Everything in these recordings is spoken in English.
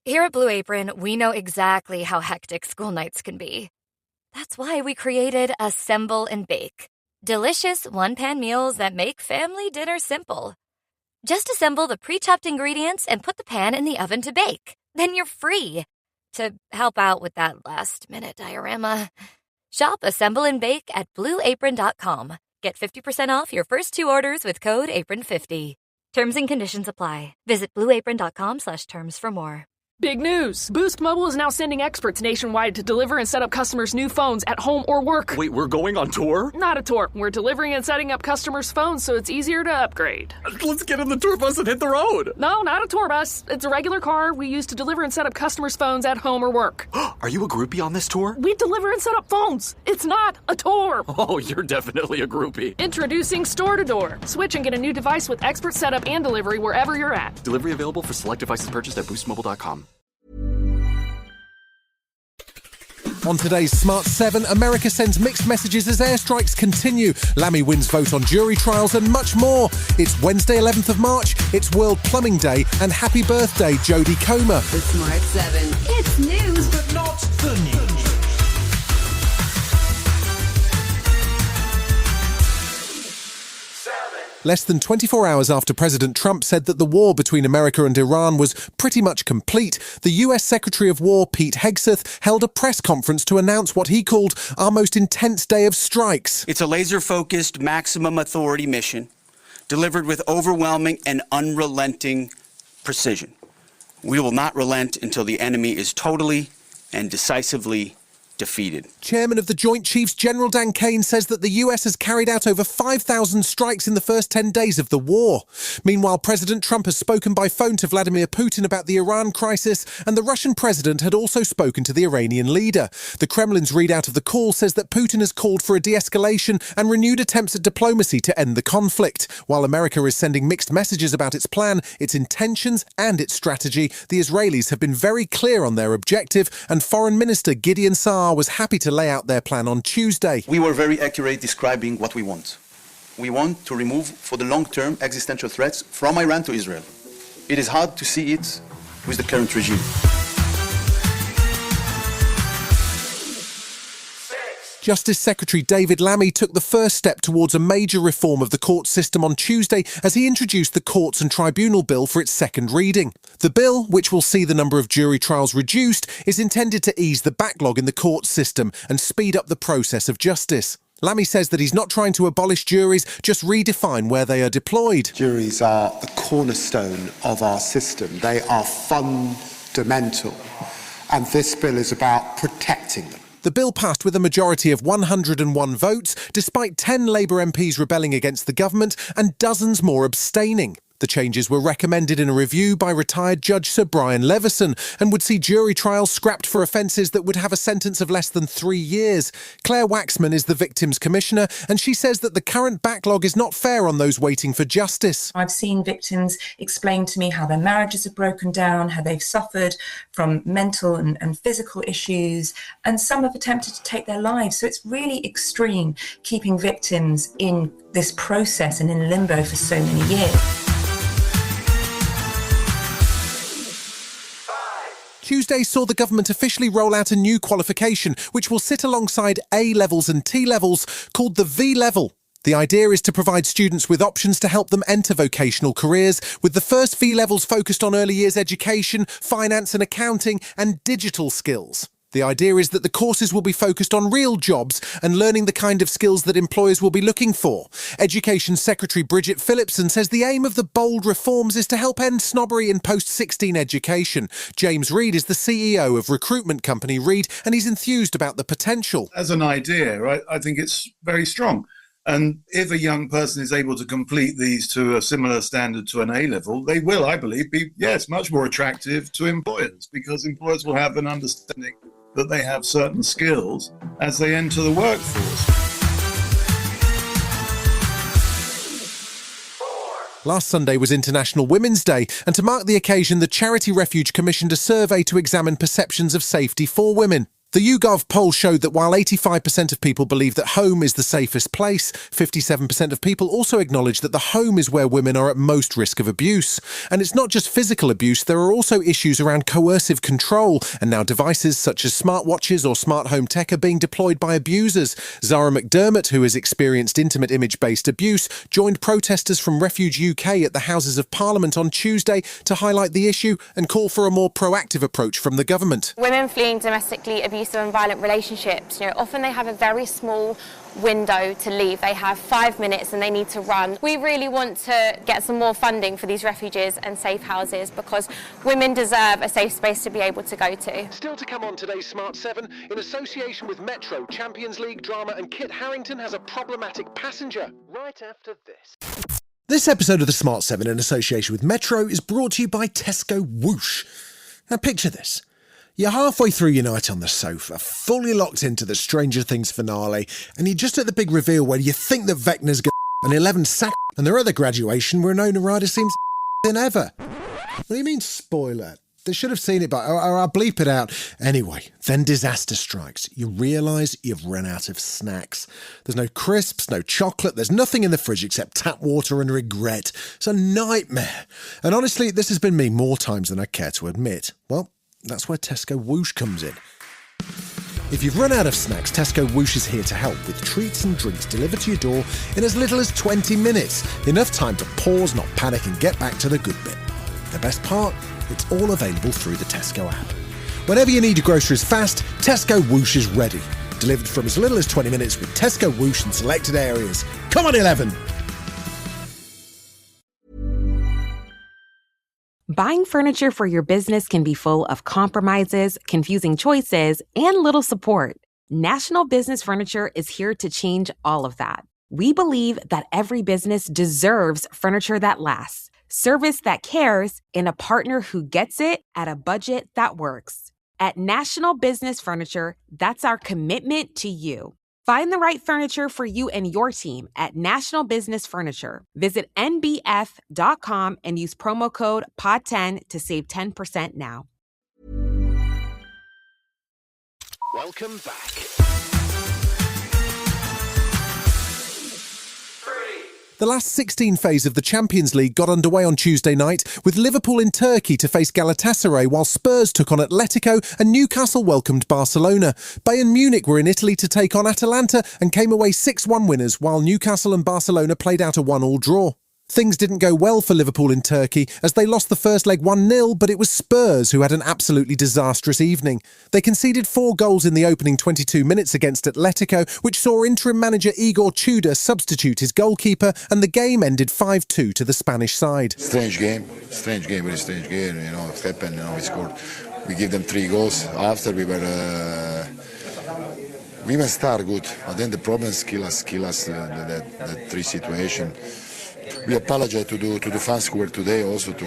Here at Blue Apron, we know exactly how hectic school nights can be. That's why we created Assemble and Bake. Delicious one-pan meals that make family dinner simple. Just assemble the pre-chopped ingredients and put the pan in the oven to bake. Then you're free to help out with that last-minute diorama. Shop Assemble and Bake at BlueApron.com. Get 50% off your first 2 orders with code APRON50. Terms and conditions apply. Visit BlueApron.com/terms for more. Big news! Boost Mobile is now sending experts nationwide to deliver and set up customers' new phones at home or work. Wait, we're going on tour? Not a tour. We're delivering and setting up customers' phones so it's easier to upgrade. Let's get in the tour bus and hit the road. No, not a tour bus. It's a regular car we use to deliver and set up customers' phones at home or work. Are you a groupie on this tour? We deliver and set up phones. It's not a tour. Oh, you're definitely a groupie. Introducing Store to Door. Switch and get a new device with expert setup and delivery wherever you're at. Delivery available for select devices purchased at boostmobile.com. On today's Smart 7, America sends mixed messages as airstrikes continue. Lammy wins vote on jury trials and much more. It's Wednesday, 11th of March. It's World Plumbing Day and happy birthday, Jodie Comer. The Smart 7. It's news, but not the news. Less than 24 hours after President Trump said that the war between America and Iran was pretty much complete, the US Secretary of War, Pete Hegseth, held a press conference to announce what he called our most intense day of strikes. It's a laser-focused, maximum authority mission delivered with overwhelming and unrelenting precision. We will not relent until the enemy is totally and decisively defeated. Chairman of the Joint Chiefs, General Dan Kane, says that the US has carried out over 5,000 strikes in the first 10 days of the war. Meanwhile, President Trump has spoken by phone to Vladimir Putin about the Iran crisis, and the Russian president had also spoken to the Iranian leader. The Kremlin's readout of the call says that Putin has called for a de-escalation and renewed attempts at diplomacy to end the conflict. While America is sending mixed messages about its plan, its intentions and its strategy, the Israelis have been very clear on their objective, and Foreign Minister Gideon Saar was happy to lay out their plan on Tuesday. We were very accurate describing what we want. We want to remove, for the long-term, existential threats from Iran to Israel. It is hard to see it with the current regime. Justice Secretary David Lammy took the first step towards a major reform of the court system on Tuesday as he introduced the Courts and Tribunal Bill for its second reading. The bill, which will see the number of jury trials reduced, is intended to ease the backlog in the court system and speed up the process of justice. Lammy says that he's not trying to abolish juries, just redefine where they are deployed. Juries are the cornerstone of our system. They are fundamental, and this bill is about protecting them. The bill passed with a majority of 101 votes, despite 10 Labour MPs rebelling against the government and dozens more abstaining. The changes were recommended in a review by retired Judge Sir Brian Leveson and would see jury trials scrapped for offences that would have a sentence of less than 3 years. Claire Waxman is the Victims Commissioner, and she says that the current backlog is not fair on those waiting for justice. I've seen victims explain to me how their marriages have broken down, how they've suffered from mental and physical issues, and some have attempted to take their lives. So it's really extreme keeping victims in this process and in limbo for so many years. Tuesday saw the government officially roll out a new qualification which will sit alongside A-levels and T-levels called the V-level. The idea is to provide students with options to help them enter vocational careers, with the first V-levels focused on early years education, finance and accounting and digital skills. The idea is that the courses will be focused on real jobs and learning the kind of skills that employers will be looking for. Education Secretary Bridget Phillipson says the aim of the bold reforms is to help end snobbery in post-16 education. James Reid is the CEO of recruitment company Reid, and he's enthused about the potential. As an idea, right, I think it's very strong. And if a young person is able to complete these to a similar standard to an A-level, they will, I believe, be, yes, much more attractive to employers, because employers will have an understanding that they have certain skills as they enter the workforce. Last Sunday was International Women's Day, and to mark the occasion, the Charity Refuge commissioned a survey to examine perceptions of safety for women. The YouGov poll showed that while 85% of people believe that home is the safest place, 57% of people also acknowledge that the home is where women are at most risk of abuse. And it's not just physical abuse, there are also issues around coercive control, and now devices such as smartwatches or smart home tech are being deployed by abusers. Zara McDermott, who has experienced intimate image-based abuse, joined protesters from Refuge UK at the Houses of Parliament on Tuesday to highlight the issue and call for a more proactive approach from the government. Women fleeing domestically abusive and violent relationships, often they have a very small window to leave. They have 5 minutes and they need to run. We really want to get some more funding for these refuges and safe houses because women deserve a safe space to be able to go to. Still to come on today's Smart 7, in association with Metro, Champions League drama and Kit Harington has a problematic passenger. Right after this. This episode of the Smart 7 in association with Metro is brought to you by Tesco Whoosh. Now picture this. You're halfway through your night on the sofa, fully locked into the Stranger Things finale, and you're just at the big reveal where you think that Vecna's going to an 11 sack and their other graduation where Winona Ryder seems than ever. What do you mean, spoiler? They should have seen it, but I'll bleep it out. Anyway, then disaster strikes. You realise you've run out of snacks. There's no crisps, no chocolate, there's nothing in the fridge except tap water and regret. It's a nightmare. And honestly, this has been me more times than I care to admit. Well, that's where Tesco Whoosh comes in. If you've run out of snacks, Tesco Whoosh is here to help with treats and drinks delivered to your door in as little as 20 minutes. Enough time to pause, not panic, and get back to the good bit. The best part? It's all available through the Tesco app. Whenever you need your groceries fast, Tesco Whoosh is ready. Delivered from as little as 20 minutes with Tesco Whoosh in selected areas. Come on, 11! Buying furniture for your business can be full of compromises, confusing choices, and little support. National Business Furniture is here to change all of that. We believe that every business deserves furniture that lasts, service that cares, and a partner who gets it at a budget that works. At National Business Furniture, that's our commitment to you. Find the right furniture for you and your team at National Business Furniture. Visit nbf.com and use promo code POD10 to save 10% now. Welcome back. The last 16 phase of the Champions League got underway on Tuesday night, with Liverpool in Turkey to face Galatasaray while Spurs took on Atletico and Newcastle welcomed Barcelona. Bayern Munich were in Italy to take on Atalanta and came away 6-1 winners, while Newcastle and Barcelona played out a 1-1 draw. Things didn't go well for Liverpool in Turkey as they lost the first leg 1-0, but it was Spurs who had an absolutely disastrous evening. They conceded 4 goals in the opening 22 minutes against Atletico, which saw interim manager Igor Tudor substitute his goalkeeper, and the game ended 5-2 to the Spanish side. Very strange game, it happened, we scored. We give them 3 goals. After we even start good, but then the problems kill us that 3 situation. We apologize to the fans who were today, also to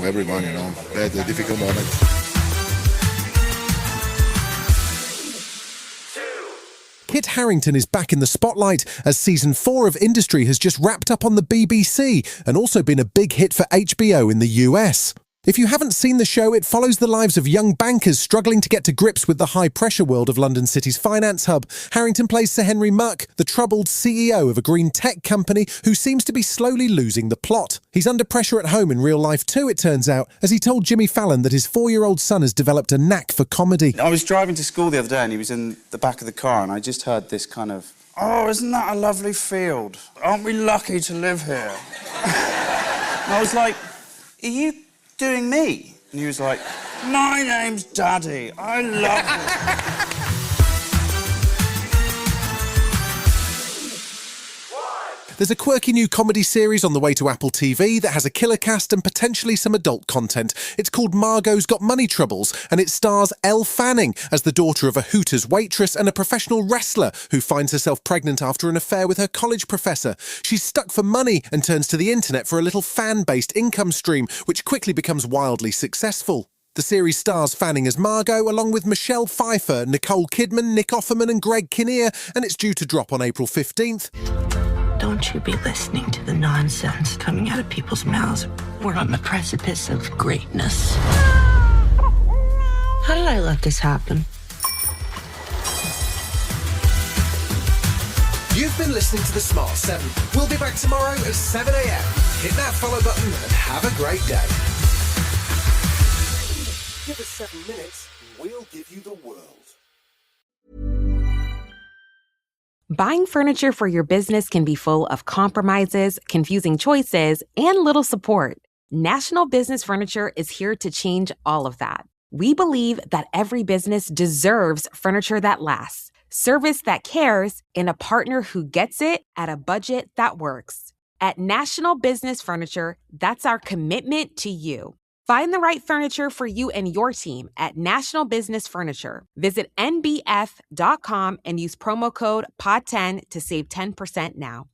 everyone, They had a difficult moment. Kit Harington is back in the spotlight as season 4 of Industry has just wrapped up on the BBC and also been a big hit for HBO in the US. If you haven't seen the show, it follows the lives of young bankers struggling to get to grips with the high-pressure world of London City's finance hub. Harington plays Sir Henry Muck, the troubled CEO of a green tech company who seems to be slowly losing the plot. He's under pressure at home in real life too, it turns out, as he told Jimmy Fallon that his 4-year-old son has developed a knack for comedy. I was driving to school the other day and he was in the back of the car and I just heard this kind of, "Oh, isn't that a lovely field? Aren't we lucky to live here?" And I was like, "Are you doing me?" And he was like, "My name's Daddy. I love you." There's a quirky new comedy series on the way to Apple TV that has a killer cast and potentially some adult content. It's called Margot's Got Money Troubles, and it stars Elle Fanning as the daughter of a Hooters waitress and a professional wrestler who finds herself pregnant after an affair with her college professor. She's stuck for money and turns to the internet for a little fan-based income stream, which quickly becomes wildly successful. The series stars Fanning as Margot, along with Michelle Pfeiffer, Nicole Kidman, Nick Offerman and Greg Kinnear, and it's due to drop on April 15th. Don't you be listening to the nonsense coming out of people's mouths. We're on the precipice of greatness. How did I let this happen? You've been listening to The Smart 7. We'll be back tomorrow at 7 a.m. Hit that follow button and have a great day. Give us 7 minutes and we'll give you the world. Buying furniture for your business can be full of compromises, confusing choices, and little support. National Business Furniture is here to change all of that. We believe that every business deserves furniture that lasts, service that cares, and a partner who gets it at a budget that works. At National Business Furniture, that's our commitment to you. Find the right furniture for you and your team at National Business Furniture. Visit nbf.com and use promo code POD10 to save 10% now.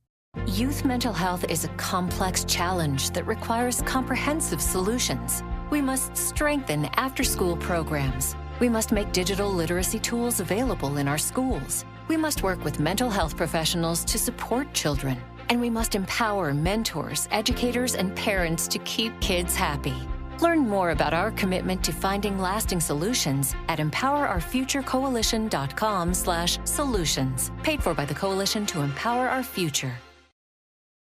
Youth mental health is a complex challenge that requires comprehensive solutions. We must strengthen after-school programs. We must make digital literacy tools available in our schools. We must work with mental health professionals to support children. And we must empower mentors, educators, and parents to keep kids happy. Learn more about our commitment to finding lasting solutions at empowerourfuturecoalition.com/solutions. Paid for by the Coalition to Empower Our Future.